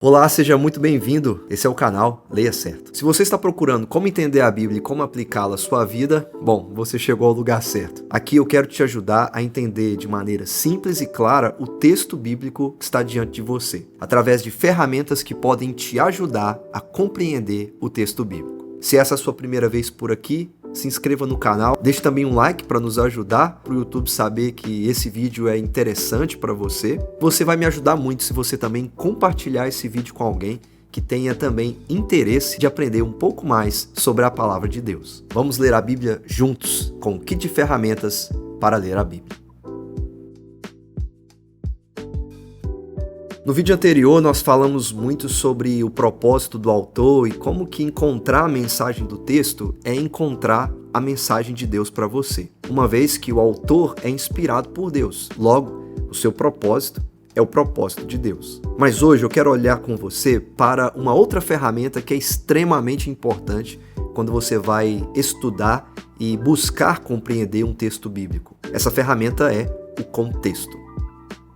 Olá, seja muito bem-vindo. Esse é o canal Leia Certo. Se você está procurando como entender a Bíblia e como aplicá-la à sua vida, bom, você chegou ao lugar certo. Aqui eu quero te ajudar a entender de maneira simples e clara o texto bíblico que está diante de você, através de ferramentas que podem te ajudar a compreender o texto bíblico. Se essa é a sua primeira vez por aqui, se inscreva no canal, deixe também um like para nos ajudar, para o YouTube saber que esse vídeo é interessante para você. Você vai me ajudar muito se você também compartilhar esse vídeo com alguém que tenha também interesse de aprender um pouco mais sobre a palavra de Deus. Vamos ler a Bíblia juntos com o kit de ferramentas para ler a Bíblia. No vídeo anterior nós falamos muito sobre o propósito do autor e como que encontrar a mensagem do texto é encontrar a mensagem de Deus para você, uma vez que o autor é inspirado por Deus. Logo, o seu propósito é o propósito de Deus. Mas hoje eu quero olhar com você para uma outra ferramenta que é extremamente importante quando você vai estudar e buscar compreender um texto bíblico. Essa ferramenta é o contexto.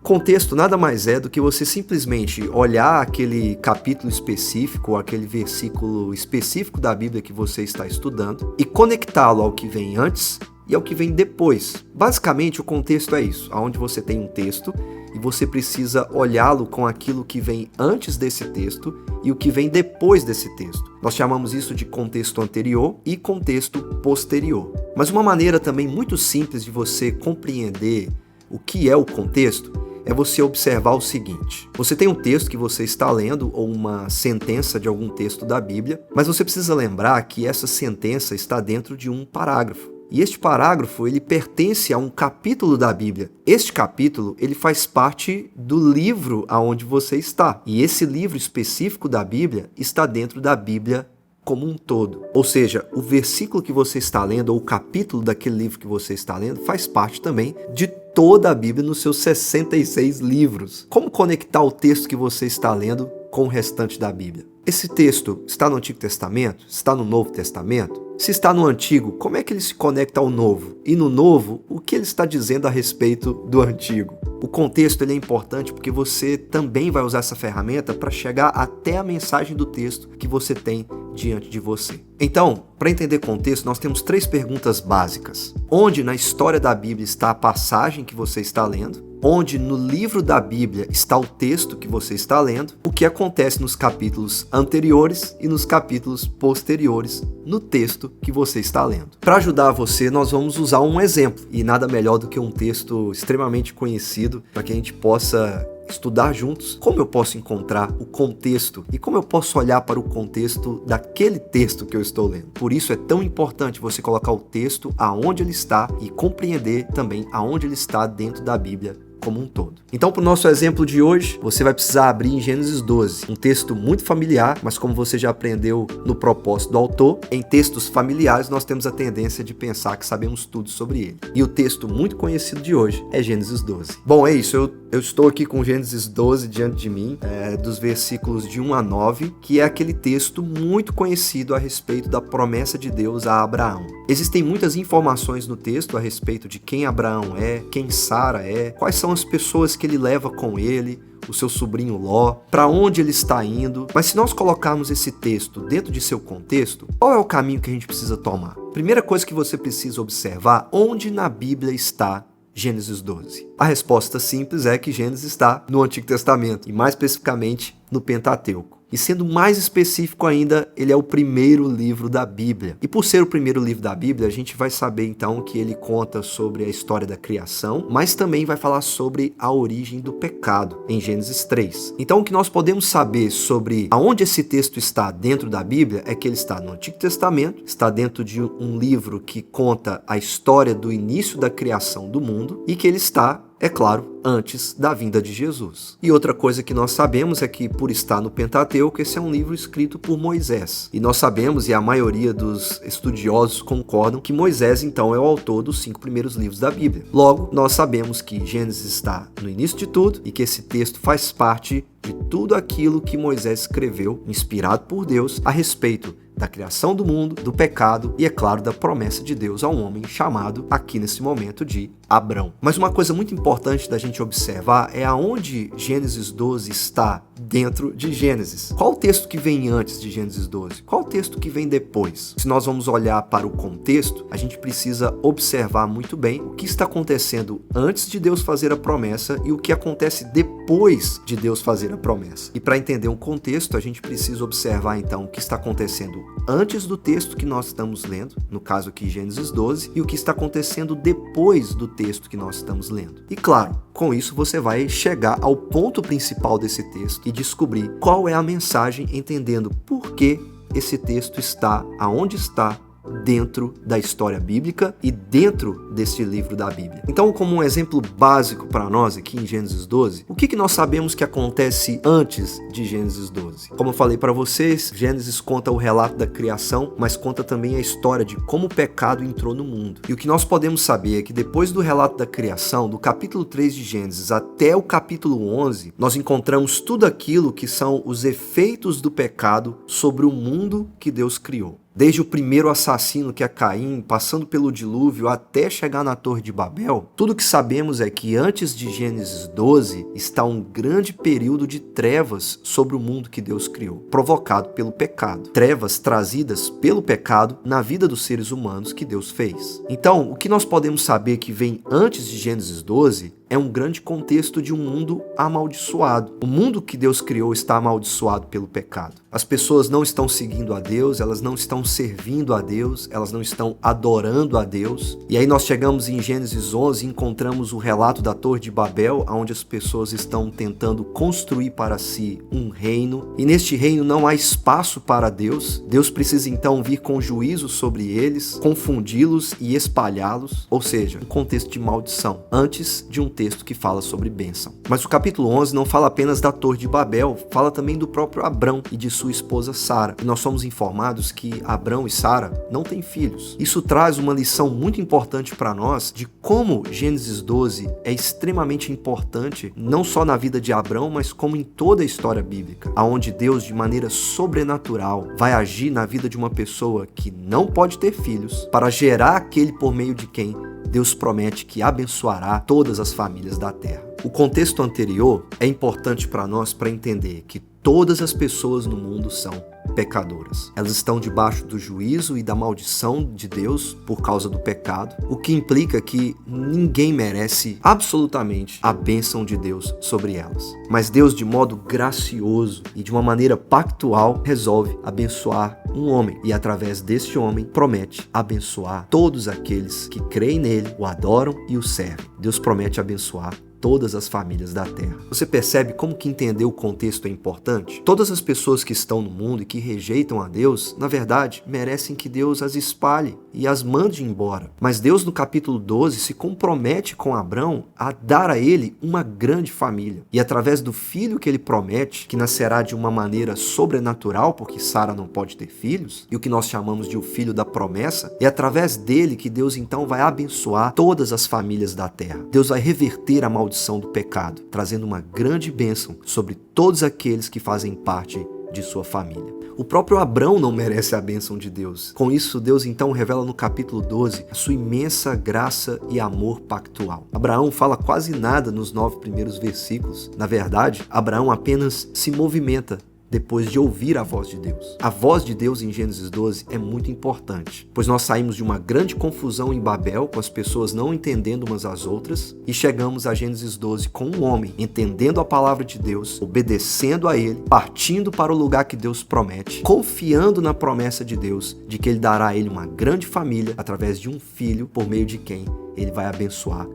Contexto nada mais é do que você simplesmente olhar aquele capítulo específico, ou aquele versículo específico da Bíblia que você está estudando e conectá-lo ao que vem antes e ao que vem depois. Basicamente, o contexto é isso, onde você tem um texto e você precisa olhá-lo com aquilo que vem antes desse texto e o que vem depois desse texto. Nós chamamos isso de contexto anterior e contexto posterior. Mas uma maneira também muito simples de você compreender o que é o contexto é você observar o seguinte: você tem um texto que você está lendo ou uma sentença de algum texto da Bíblia, mas você precisa lembrar que essa sentença está dentro de um parágrafo. E este parágrafo, ele pertence a um capítulo da Bíblia. Este capítulo, ele faz parte do livro aonde você está. E esse livro específico da Bíblia está dentro da Bíblia como um todo. Ou seja, o versículo que você está lendo ou o capítulo daquele livro que você está lendo faz parte também de toda a Bíblia nos seus 66 livros. Como conectar o texto que você está lendo com o restante da Bíblia? Esse texto está no Antigo Testamento? Está no Novo Testamento? Se está no Antigo, como é que ele se conecta ao Novo? E no Novo, o que ele está dizendo a respeito do Antigo? O contexto ele é importante porque você também vai usar essa ferramenta para chegar até a mensagem do texto que você tem diante de você. Então, para entender contexto, nós temos 3 perguntas básicas. Onde na história da Bíblia está a passagem que você está lendo? Onde no livro da Bíblia está o texto que você está lendo? O que acontece nos capítulos anteriores e nos capítulos posteriores no texto que você está lendo? Para ajudar você, nós vamos usar um exemplo, e nada melhor do que um texto extremamente conhecido para que a gente possa estudar juntos como eu posso encontrar o contexto e como eu posso olhar para o contexto daquele texto que eu estou lendo. Por isso é tão importante você colocar o texto aonde ele está e compreender também aonde ele está dentro da Bíblia como um todo. Então, para o nosso exemplo de hoje, você vai precisar abrir em Gênesis 12, um texto muito familiar, mas como você já aprendeu no propósito do autor, em textos familiares nós temos a tendência de pensar que sabemos tudo sobre ele. E o texto muito conhecido de hoje é Gênesis 12. Bom, é isso, eu estou aqui com Gênesis 12 diante de mim, dos versículos de 1 a 9, que é aquele texto muito conhecido a respeito da promessa de Deus a Abraão. Existem muitas informações no texto a respeito de quem Abraão é, quem Sara é, quais são as pessoas que ele leva com ele, o seu sobrinho Ló, para onde ele está indo. Mas se nós colocarmos esse texto dentro de seu contexto, qual é o caminho que a gente precisa tomar? Primeira coisa que você precisa observar, onde na Bíblia está Gênesis 12? A resposta simples é que Gênesis está no Antigo Testamento, e mais especificamente no Pentateuco. E sendo mais específico ainda, ele é o primeiro livro da Bíblia. E por ser o primeiro livro da Bíblia, a gente vai saber então que ele conta sobre a história da criação, mas também vai falar sobre a origem do pecado, em Gênesis 3. Então o que nós podemos saber sobre aonde esse texto está dentro da Bíblia é que ele está no Antigo Testamento, está dentro de um livro que conta a história do início da criação do mundo e que ele está, é claro, antes da vinda de Jesus. E outra coisa que nós sabemos é que, por estar no Pentateuco, esse é um livro escrito por Moisés. E nós sabemos, e a maioria dos estudiosos concordam, que Moisés, então, é o autor dos 5 primeiros livros da Bíblia. Logo, nós sabemos que Gênesis está no início de tudo e que esse texto faz parte de tudo aquilo que Moisés escreveu, inspirado por Deus, a respeito da criação do mundo, do pecado e, é claro, da promessa de Deus a um homem chamado, aqui nesse momento, de Abrão. Mas uma coisa muito importante da gente observar é aonde Gênesis 12 está dentro de Gênesis. Qual o texto que vem antes de Gênesis 12? Qual o texto que vem depois? Se nós vamos olhar para o contexto, a gente precisa observar muito bem o que está acontecendo antes de Deus fazer a promessa e o que acontece depois de Deus fazer a promessa. E para entender um contexto, a gente precisa observar então o que está acontecendo antes do texto que nós estamos lendo, no caso aqui Gênesis 12, e o que está acontecendo depois do texto que nós estamos lendo. E claro, com isso você vai chegar ao ponto principal desse texto e descobrir qual é a mensagem, entendendo por que esse texto está aonde está dentro da história bíblica e dentro desse livro da Bíblia. Então, como um exemplo básico para nós aqui em Gênesis 12, o que nós sabemos que acontece antes de Gênesis 12? Como eu falei para vocês, Gênesis conta o relato da criação, mas conta também a história de como o pecado entrou no mundo. E o que nós podemos saber é que depois do relato da criação, do capítulo 3 de Gênesis até o capítulo 11, nós encontramos tudo aquilo que são os efeitos do pecado sobre o mundo que Deus criou. Desde o primeiro assassino, que é Caim, passando pelo dilúvio até chegar na Torre de Babel, tudo que sabemos é que antes de Gênesis 12 está um grande período de trevas sobre o mundo que Deus criou, provocado pelo pecado. Trevas trazidas pelo pecado na vida dos seres humanos que Deus fez. Então, o que nós podemos saber que vem antes de Gênesis 12 é um grande contexto de um mundo amaldiçoado. O mundo que Deus criou está amaldiçoado pelo pecado. As pessoas não estão seguindo a Deus, elas não estão servindo a Deus, elas não estão adorando a Deus. E aí nós chegamos em Gênesis 11 e encontramos o relato da Torre de Babel, onde as pessoas estão tentando construir para si um reino. E neste reino não há espaço para Deus. Deus precisa então vir com juízo sobre eles, confundi-los e espalhá-los. Ou seja, um contexto de maldição, antes de um texto que fala sobre bênção. Mas o capítulo 11 não fala apenas da Torre de Babel, fala também do próprio Abrão e de sua esposa Sara. E nós somos informados que Abrão e Sara não têm filhos. Isso traz uma lição muito importante para nós de como Gênesis 12 é extremamente importante, não só na vida de Abrão, mas como em toda a história bíblica, aonde Deus, de maneira sobrenatural, vai agir na vida de uma pessoa que não pode ter filhos, para gerar aquele por meio de quem Deus promete que abençoará todas as famílias da terra. O contexto anterior é importante para nós para entender que todas as pessoas no mundo são pecadoras. Elas estão debaixo do juízo e da maldição de Deus por causa do pecado, o que implica que ninguém merece absolutamente a bênção de Deus sobre elas. Mas Deus, de modo gracioso e de uma maneira pactual, resolve abençoar um homem e, através deste homem, promete abençoar todos aqueles que creem nele, o adoram e o servem. Deus promete abençoar todas as famílias da terra. Você percebe como que entender o contexto é importante? Todas as pessoas que estão no mundo e que rejeitam a Deus, na verdade, merecem que Deus as espalhe e as mande embora. Mas Deus, no capítulo 12, se compromete com Abrão a dar a ele uma grande família. E através do filho que ele promete, que nascerá de uma maneira sobrenatural, porque Sara não pode ter filhos, e o que nós chamamos de o filho da promessa, é através dele que Deus então vai abençoar todas as famílias da terra. Deus vai reverter a maldição do pecado, trazendo uma grande bênção sobre todos aqueles que fazem parte de sua família. O próprio Abrão não merece a bênção de Deus. Com isso, Deus então revela no capítulo 12 a sua imensa graça e amor pactual. Abraão fala quase nada nos 9 primeiros versículos. Na verdade, Abraão apenas se movimenta depois de ouvir a voz de Deus. A voz de Deus em Gênesis 12 é muito importante, pois nós saímos de uma grande confusão em Babel, com as pessoas não entendendo umas às outras, e chegamos a Gênesis 12 com um homem entendendo a palavra de Deus, obedecendo a ele, partindo para o lugar que Deus promete, confiando na promessa de Deus, de que ele dará a ele uma grande família através de um filho, por meio de quem ele vai abençoar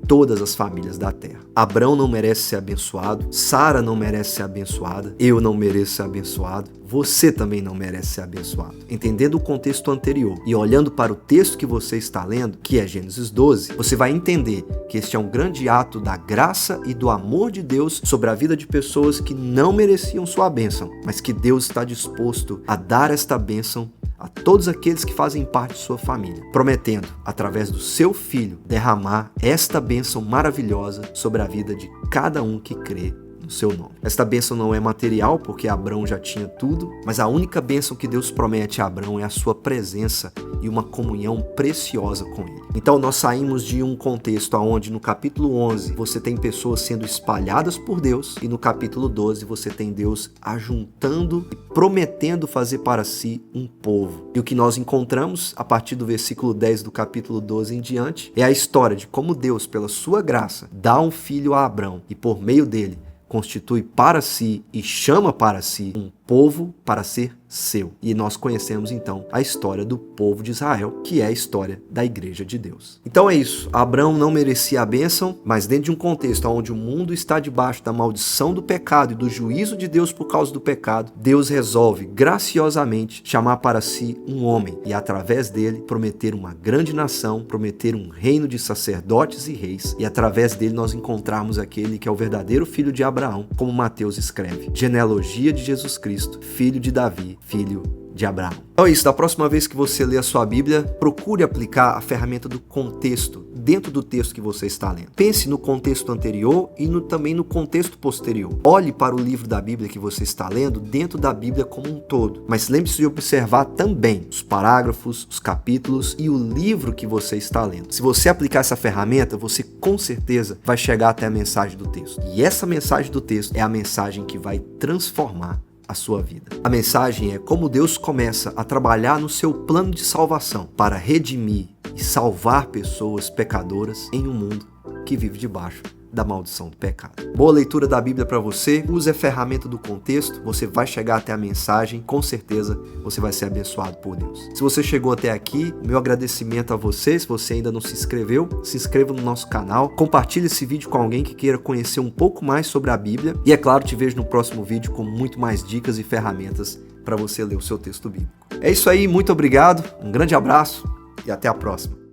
todas as famílias da terra. Abrão não merece ser abençoado, Sara não merece ser abençoada, eu não mereço ser abençoado, você também não merece ser abençoado. Entendendo o contexto anterior e olhando para o texto que você está lendo, que é Gênesis 12, você vai entender que este é um grande ato da graça e do amor de Deus sobre a vida de pessoas que não mereciam sua bênção, mas que Deus está disposto a dar esta bênção a todos aqueles que fazem parte de sua família, prometendo, através do seu filho, derramar esta bênção maravilhosa sobre a vida de cada um que crê no seu nome. Esta bênção não é material, porque Abrão já tinha tudo, mas a única bênção que Deus promete a Abrão é a sua presença e uma comunhão preciosa com ele. Então nós saímos de um contexto onde no capítulo 11 você tem pessoas sendo espalhadas por Deus e no capítulo 12 você tem Deus ajuntando e prometendo fazer para si um povo. E o que nós encontramos a partir do versículo 10 do capítulo 12 em diante é a história de como Deus, pela sua graça, dá um filho a Abrão e por meio dele constitui para si e chama para si um povo para ser seu. E nós conhecemos então a história do povo de Israel, que é a história da igreja de Deus. Então é isso, Abrão não merecia a bênção, mas dentro de um contexto onde o mundo está debaixo da maldição do pecado e do juízo de Deus por causa do pecado, Deus resolve graciosamente chamar para si um homem e através dele prometer uma grande nação, prometer um reino de sacerdotes e reis, e através dele nós encontrarmos aquele que é o verdadeiro filho de Abraão, como Mateus escreve, genealogia de Jesus Cristo, filho de Davi, filho de Abraão. Então é isso, da próxima vez que você ler a sua Bíblia, procure aplicar a ferramenta do contexto dentro do texto que você está lendo. Pense no contexto anterior e também no contexto posterior. Olhe para o livro da Bíblia que você está lendo dentro da Bíblia como um todo. Mas lembre-se de observar também os parágrafos, os capítulos e o livro que você está lendo. Se você aplicar essa ferramenta, você com certeza vai chegar até a mensagem do texto. E essa mensagem do texto é a mensagem que vai transformar a sua vida. A mensagem é como Deus começa a trabalhar no seu plano de salvação para redimir e salvar pessoas pecadoras em um mundo que vive debaixo da maldição do pecado. Boa leitura da Bíblia para você, use a ferramenta do contexto, você vai chegar até a mensagem, com certeza você vai ser abençoado por Deus. Se você chegou até aqui, meu agradecimento a você. Se você ainda não se inscreveu, se inscreva no nosso canal, compartilhe esse vídeo com alguém que queira conhecer um pouco mais sobre a Bíblia e é claro, te vejo no próximo vídeo com muito mais dicas e ferramentas para você ler o seu texto bíblico. É isso aí, muito obrigado, um grande abraço e até a próxima.